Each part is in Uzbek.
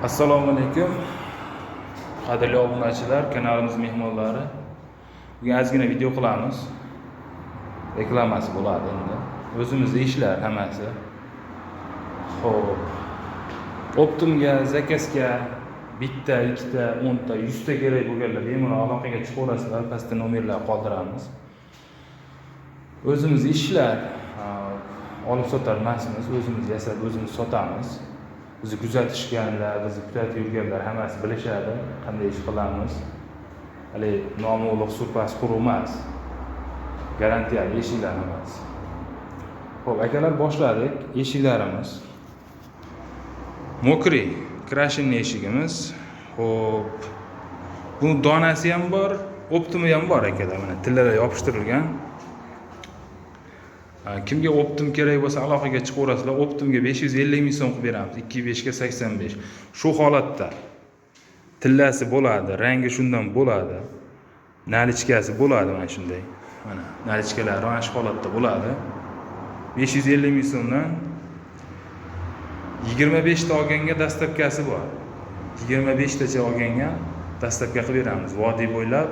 Assalomu alaykum. Qadrli obunachilar, kanalimiz mehmonlari. Bugun ozgina video qilamiz. Reklamasi bo'ladi endi. O'zimizning ishlar hammasi. Xo'p. Optimga, zakazga bitta, ikkita, 10 ta, 100 ta kerak bo'lganlar bemalol aloqaga chiqaverasizlar, pastda nomerlar qoldiramiz. O'zimizning ishlar olib sotar emasmiz, o'zimiz yasab, o'zimiz sotamiz. Bizni kuzatishganlar, bizni kuzatib yurganlar hammasi bilishadi, qanday ish qilamiz. Hali noma'lum surpas quruq emas. Garantiyali eshiklar hammasi. Xo'p, akalar boshladik. Eshiklarimiz mokri, krashinli eshigimiz. Xo'p. Bu donasi ham bor, optimi ham bor akalar. Mana tillar yopishtirilgan. Kimga optim kerak bo'lsa aloqaga chiqaverasizlar. Optimga 550 ming so'm qilib beramiz. 25 ga 85. Shu holatda tillasi bo'ladi, rangi shundan bo'ladi. Nalichkasi bo'ladi mana shunday. Mana nalichkalari mana shu holatda bo'ladi. 550 ming so'mdan 25 ta olganga dastlabkasi bor. 25 tacha olganga dastlabka qilib beramiz. Vodiy bo'ylab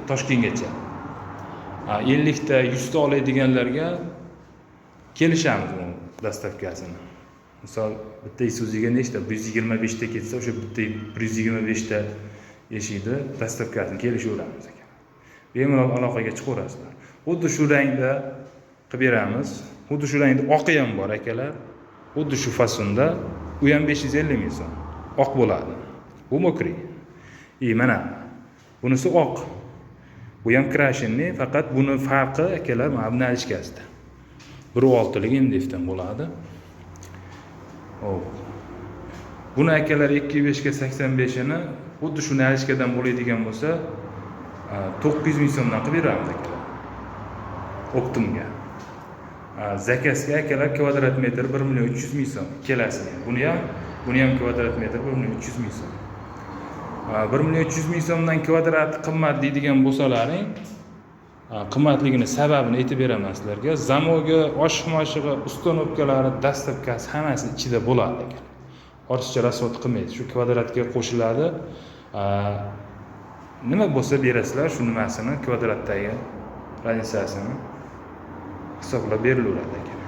Toshkentgacha. 50 ta 100 ta oladiganlarga kelishamiz bu dastlabkasini. Misol bitta Isuzuga nechta 125 ta ketsa, o'sha bitta 125 ta eshikni dastlabkasini kelishaveramiz ekan. Bemalol aloqaga chiqaverasizlar. Xuddi shu rangda qilib beramiz. Xuddi shu rangda oqi ham bor akalar. Xuddi shu fasonda u ham 550 ming so'm. Oq bo'ladi. Bu mokri. Mana bunisi oq. Bu ham krashinli, faqat buni farqi akalar mana bu nalichkasida. 1.6 lik MDFdan bo'ladi. Hop. Buni akalar 25 ga 85 ni xuddi shu nalichkadan bo'ladigan bo'lsa 900 ming so'mdan qilib beramiz akalar. Optimga. Zakazga akalar kvadrat metr 1 million 300 ming so'm ikkalasini. Buni ham kvadrat metr 1 million 300 ming so'm. 1 million 300 ming so'mdan kvadrat qimmat deydigan bo'lsalaring, qimmatligini sababini aytib beraman sizlarga. Zamoga, oshxona ustanobkalari, dastlabkasi hammasi ichida bo'ladi ekan. Ortiqcha rasvot qilmaydi. Shu kvadratga qo'shiladi. Nima bo'lsa berasizlar, shu nimasini, kvadratdagi razницасini hisoblab berilaveradi ekan.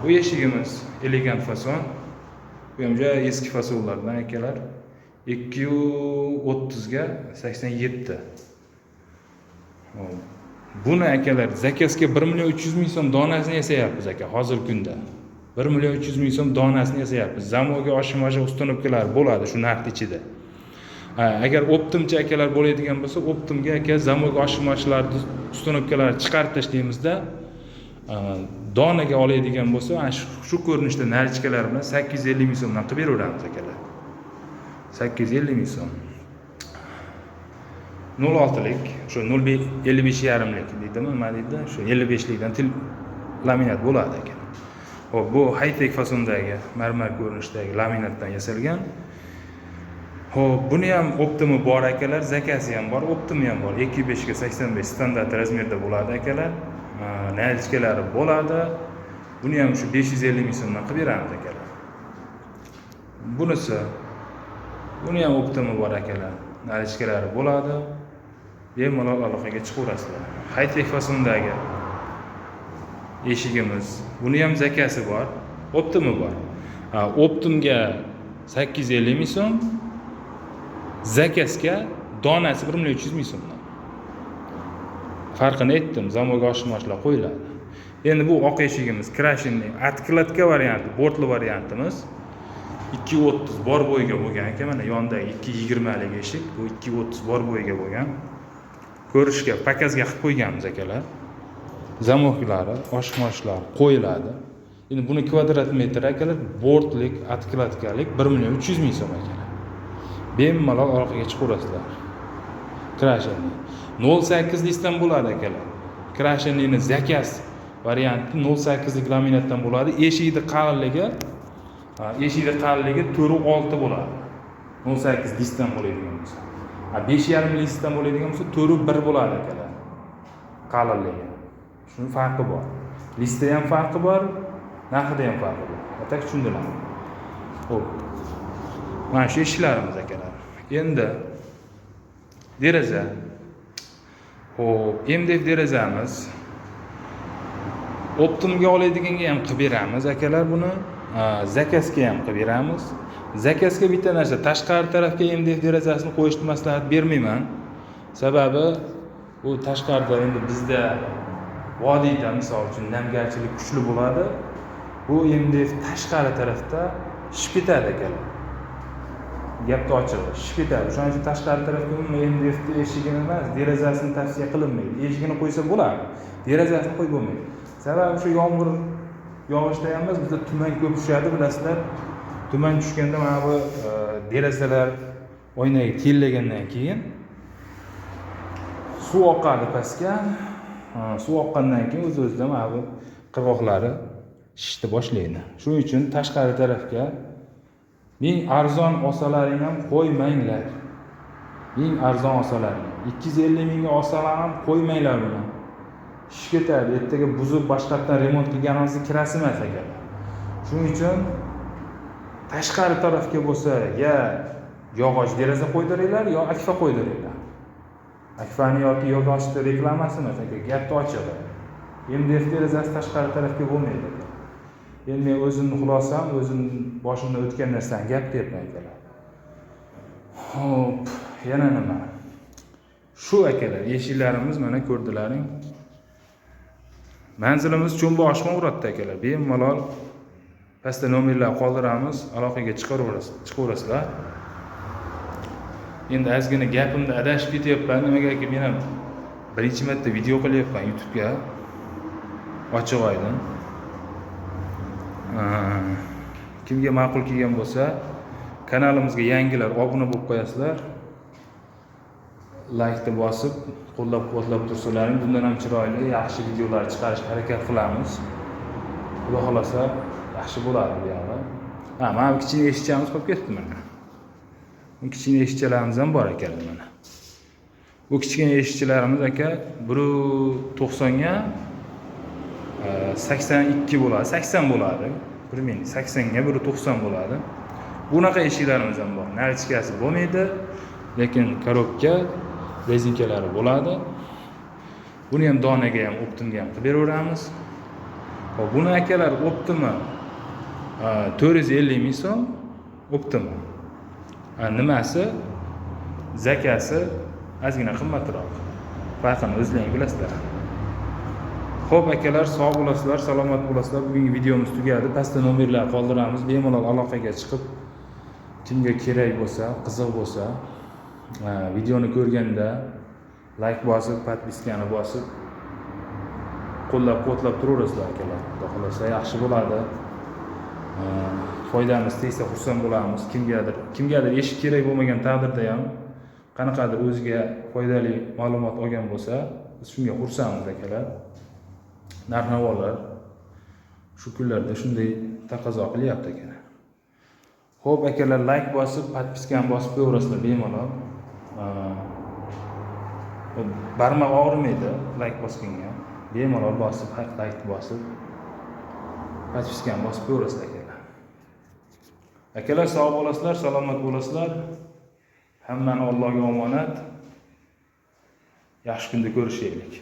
Bu eshigimiz elegant fason. Bu ham juda eski fasonlardan akalar. 230 ga 87. Buni akalar zakazga 1 million 300 ming so'm donasini yasayapmiz aka hozir kunda. 1 million 300 ming so'm donasini yasayapmiz. Zamoga oshxona ustanobkalar bo'ladi shu narx ichida. Agar optimcha akalar bo'ladigan bo'lsa, optimga aka zamoga oshxonalarni ustanobkalarni chiqarib tashlaymizda, donaga oladigan bo'lsa, shu ko'rinishda nalichkalar bilan 850 ming so'mdan qilib beraveramiz akalar. 850 ming so'm. 06 lik, o'sha 55,5 lik deydimi, nima deydi? O'sha 55 likdan laminat bo'ladi ekan. Xo'p, bu high-tech fasondagi marmar ko'rinishdagi laminatdan yasalgan. Xo'p, buni ham optimi bor akalar, zakasi ham bor, optimi ham bor. 25 ga 85 standart razmerda bo'ladi akalar. Nalichkalari bo'ladi. Buni ham shu 550 ming so'mdan qilib beramiz akalar. Buni ham optimi bor akalar. Nalichkalari bo'ladi. Bemalol aloqaga chiqaverasizlar. High-tech fasondagi eshigimiz. Buni ham zakasi bor, optimi bor. Optimga 850 ming so'm, zakazga donasi 1 million 300 ming so'mdan. Farqini aytdim, zamoga oshxonalar qo'yiladi. Endi bu oq eshigimiz krashinli, откладка varianti, bortli variantimiz. 230 bor bo'yiga bo'lgan ekan. Mana yondagi 220 lik eshik, bu 230 bor bo'yiga bo'lgan. Ko'rishga, pakazga qilib qo'yganmiz akalar. Zamoklari, oshxonalar qo'yiladi. Endi buni kvadrat metr akalar, bortlik, откладкalik 1 million 300 ming so'm akalar. Bemalol aloqaga chiqaverasizlar. Krashinli 08 likdan bo'ladi akalar. Krashinlining zakaz varianti 08 lik laminatdan bo'ladi. Eshikning qalinligi 4.6 bo'ladi. 18 listdan bo'ladigan bo'lsa. 5.5 listdan bo'ladigan bo'lsa 4.1 bo'ladi akalar. Qalinligi. Shunun farqi bor. Listda ham farqi bor, narxida ham farqi bor. Atak tushundilarmi? Xo'p. Mana shu ishlarimiz akalar. Endi deraza. Xo'p, MDF derazamiz. Optimga oladiganiga ham qilib beramiz akalar buni. Zakasga ham qilib beramiz. Zakasga bitta narsa, tashqari tarafga MDF derazasini qo'yishni maslahat bermayman. Sababi bu tashqarida endi bizda vodiyda misol uchun namgarchilik kuchli bo'ladi. Bu MDF tashqari tarafda shishib ketadi akalar. Gapni ochig'i, shishib ketadi. Shuning uchun tashqari tarafga umuman MDF eshigini emas, derazasini tavsiya qilinmaydi. Eshigini qo'ysa bo'ladi, derazasini qo'yib bo'lmaydi. Sababi shu yomg'ir yog'ishda ham bizda tuman ko'p tushadi, bilasizlar. Tuman tushganda mana bu derazalar oynaga tellagandan keyin suv oqadi pastga. Suv oqqandan keyin o'z-o'zidan mana bu qirg'oqlari shishishni boshlaydi. Shuning uchun tashqari tarafga ming arzon olsalaring ham qo'ymanglar. Ming arzon olsalaring, 250 mingga olsalar ham qo'ymanglar buni. Shishib ketadi. Ertaga buzib boshqatdan remont qilganingizda kirasi emas ekan. Shuning uchun tashqari tarafga bo'lsa, ya yog'och deraza qo'ydiringlar, yo akfa qo'ydiringlar. Akfani yoki yog'ochni reklamasi emas aka, gapni ochig'i. MDF derazasi tashqari tarafga bo'lmaydi. Endi men o'zimni xulosam, o'zim boshimdan o'tgan narsani gap deyapman akalar. Xo'p, yana nima? Shu akalar, eshiklarimiz mana ko'rdilaring. Manzilimiz cho'mba oshma uratdi akalar. Bemalol pastda nomerlar qoldiramiz, aloqaga chiqaverasizlar. Endi ozgina gapimda adashib ketyapman. Nimagaki men ham birinchi marta video qilyapman YouTube'ga. Ochiq oydin. Kimga ma'qul kelgan bo'lsa, kanalimizga yangilar obuna bo'lib qo'yasizlar. Like bosib, qo'llab-quvvatlab tursalaring, bundan ham chiroyli, yaxshi videolar chiqarishga harakat qilamiz. Xudo xolasa yaxshi bo'ladi bu yo'li. Mana bu kichik eshikchamiz qolib ketdi mana. Bu kichik eshikchalarimiz ham bor ekan mana. Bu kichkina eshikchalarimiz aka 1.90 ga 82 bo'ladi, 80 bo'ladi. Bilmayman, 80 ga 1.90 bo'ladi. Bunaqa eshiklarimiz ham bor. Narichkasi bo'lmaydi, lekin korobka rezinkalari bo'ladi. Buni ham donaga ham, optimga ham qilib beraveramiz. Hop, buni akalar optimi 450 ming so'm, optimi. Nimasi? Zakasi ozgina qimmatroq. Farqini o'zlaring bilasizlar. Xo'p akalar, sog' bo'lasizlar, salomat bo'lasizlar. Bugungi videomiz tugadi. Pastda nomerlar qoldiramiz. Bemalol aloqaga chiqib, kimga kerak bo'lsa, qiziq bo'lsa, videoni ko'rganda like bosib, podpiskani bosib, qo'llab-quvvatlab turaverasizlar akalar. Xudo xolasa yaxshi bo'ladi. Foydamiz tegsa xursand bo'lamiz. Kimgadir eshik kerak bo'lmagan taqdirda ham qanaqadir o'ziga foydali ma'lumot olgan bo'lsa, biz shunga xursandmiz akalar. Narx-navolar shu kunlarda shunday taqozo qilyapti ekan. Xo'p akalar, like bosib, podpiskani bosib qo'yaverasizlar bemalol. Barmoq og'rimaydi like bosganga. Bemalol bosib, like bosib, podpiskani bosib qo'yaverasizlar akalar. Akalar, sog' bo'lasizlar, salomat bo'lasizlar. Hammani Allohga omonat. Yaxshi kunda ko'rishaylik.